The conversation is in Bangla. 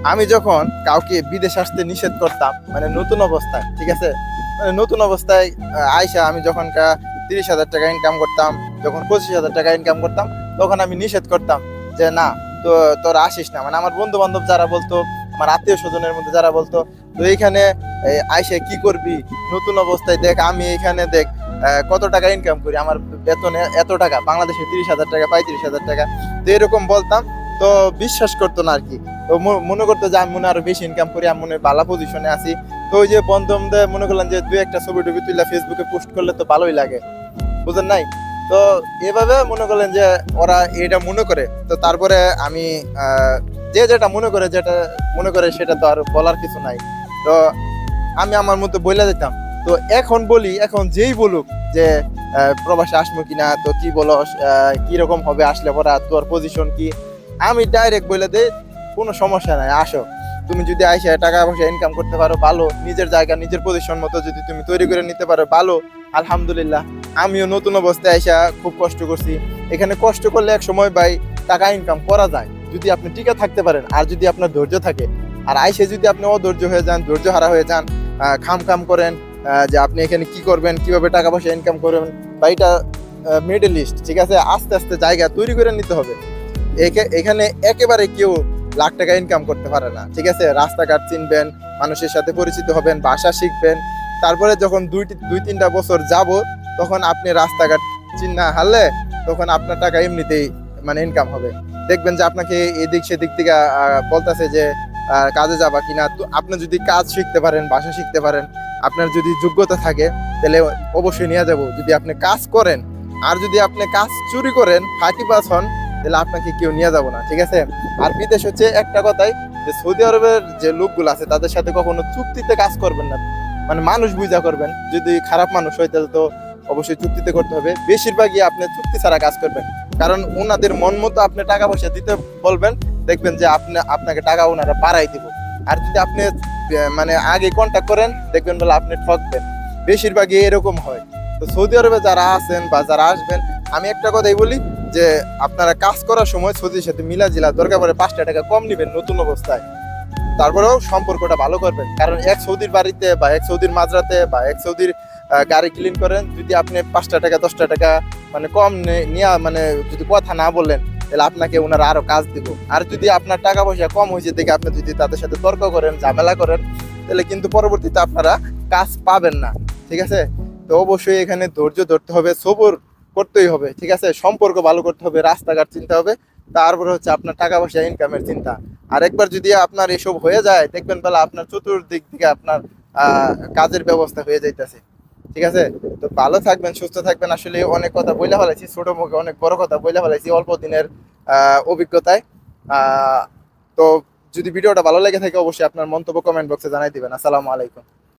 আমি যখন কাউকে বিদেশ আসতে নিষেধ করতাম, মানে নতুন অবস্থায়, ঠিক আছে, মানে নতুন অবস্থায় আইসা আমি যখন 30,000 টাকা ইনকাম করতাম, যখন 25,000 টাকা ইনকাম করতাম, তখন আমি নিষেধ করতাম যে না, তো তোরা আসিস না। মানে আমার বন্ধু বান্ধব যারা বলতো, আমার আত্মীয় স্বজনের মধ্যে যারা বলতো, তো এইখানে আইসে কি করবি, নতুন অবস্থায় দেখ, আমি এখানে দেখ কত টাকা ইনকাম করি, আমার বেতনে এত টাকা, বাংলাদেশে 30,000 টাকা, 35,000 টাকা, তো এরকম বলতাম। তো বিশ্বাস করতো না আর কি। তো মনে করতো যে আমি মনে হয় আরো বেশি ইনকাম করি, আমি মনে হয় ভালো পজিশনে আছি। তো ওই যে বন্ধু বান্ধব মনে করলাম যে দুই একটা ছবি টবি তুলে ফেসবুকে পোস্ট করলে তো ভালোই লাগে, বুঝেন নাই? তো এভাবে মনে করলেন যে ওরা এটা মনে করে, তো তারপরে আমি যে যেটা মনে করে, যেটা মনে করে সেটা তো আর বলার কিছু নাই। তো আমি আমার মতো বইলা দিতাম। তো এখন বলি, এখন যেই বলুক যে প্রবাসে আসবো কিনা, তো কি বলো, কি রকম হবে আসলে পরে, তোর পজিশন কি, আমি ডাইরেক্ট বলে দেই কোনো সমস্যা নাই, আসো। তুমি যদি আইসা টাকা পয়সা ইনকাম করতে পারো ভালো, নিজের জায়গা নিজের পজিশন মতো যদি তুমি তৈরি করে নিতে পারো ভালো, আলহামদুলিল্লাহ। আমিও নতুন অবস্থায় আইসা খুব কষ্ট করছি। এখানে কষ্ট করলে এক সময় ভাই টাকা ইনকাম করা যায়, যদি আপনি টিকে থাকতে পারেন আর যদি আপনার ধৈর্য থাকে। আর আইসে যদি আপনি অধৈর্য হয়ে যান, ধৈর্য হারা হয়ে যান, খাম খাম করেন যে আপনি এখানে কি করবেন, কিভাবে টাকা পয়সা ইনকাম করবেন, বা এটা মিডল ইস্ট, ঠিক আছে, আস্তে আস্তে জায়গা তৈরি করে নিতে হবে। এখানে একেবারে কেউ লাখ টাকা ইনকাম করতে পারে না, ঠিক আছে। রাস্তাঘাট চিনবেন, মানুষের সাথে পরিচিত হবেন, ভাষা শিখবেন, তারপরে যখন দুই তিনটা বছর যাব, তখন আপনি রাস্তাঘাট চিন্না হারলে তখন আপনার টাকা এমনিতেই মানে ইনকাম হবে। দেখবেন যে আপনাকে এদিক সেদিক থেকে বলতেছে যে কাজে যাবা কিনা, তো আপনি যদি কাজ শিখতে পারেন, ভাষা শিখতে পারেন, আপনার যদি যোগ্যতা থাকে, তাহলে অবশ্যই নিয়ে যাব। যদি আপনি কাজ করেন, আর যদি আপনি কাজ চুরি করেন, ফাঁকি পাস হন, তাহলে আপনাকে কেউ নিয়ে যাব না, ঠিক আছে। আর বিদেশ হচ্ছে একটা কথাই, যে সৌদি আরবের যে লোকগুলো আছে তাদের সাথে কখনো চুক্তিতে কাজ করবেন না, মানে মানুষ বুঝা করবেন। যদি খারাপ মানুষ হয় তাহলে তো অবশ্যই চুক্তিতে করতে হবে। বেশিরভাগই আপনি চুক্তি ছাড়া কাজ করবেন, কারণ ওনাদের মন মতো আপনি টাকা পয়সা দিতে বলবেন, দেখবেন যে আপনাকে টাকা ওনারা বাড়াই দিব। আর যদি আপনি মানে আগে কন্ট্যাক্ট করেন, দেখবেন বলে আপনি ঠকবেন। বেশিরভাগই এরকম হয়। তো সৌদি আরবে যারা আছেন বা যারা আসবেন, আমি একটা কথাই বলি, যে আপনারা কাজ করার সময় সৌদির সাথে মিলা জিলা, দরকার পড়ে 5টা টাকা কম নিবেন নতুন অবস্থায়, তারপরেও সম্পর্কটা ভালো করবেন। কারণ এক সৌদির বাড়িতে বা এক সৌদির মাঝরাতে বা এক সৌদির গাড়ি ক্লিন করেন, যদি আপনি 5টা টাকা 10টা টাকা মানে কম নিয়ে মানে যদি কথা না বললেন, তাহলে আপনাকে ওনারা আরো কাজ দিব। আর যদি আপনার টাকা পয়সা কম হয়েছে দেখে আপনি যদি তাদের সাথে তর্ক করেন, ঝামেলা করেন, তাহলে কিন্তু পরবর্তীতে আপনারা কাজ পাবেন না, ঠিক আছে। তো অবশ্যই এখানে ধৈর্য ধরতে হবে, সবর করতেই হবে, ঠিক আছে। সম্পর্ক ভালো করতে হবে, রাস্তাঘাট চিনতে হবে, তারপরে হচ্ছে আপনার টাকা পয়সা ইনকামের চিন্তা। আর একবার যদি আপনার এসব হয়ে যায়, দেখবেন বেলা আপনার চতুর্দিক থেকে আপনার কাজের ব্যবস্থা হয়ে যাইতেছে, ঠিক আছে। তো ভালো থাকবেন, সুস্থ থাকবেন। আসলে অনেক কথা বইলা ফেলাইছি, ছোট মুখে অনেক বড় কথা বইলা ফেলাইছি অল্প দিনের অভিজ্ঞতায়। তো যদি ভিডিওটা ভালো লেগে থাকে, অবশ্যই আপনার মন্তব্য কমেন্ট বক্সে জানাই দিবেন। আসসালামু আলাইকুম।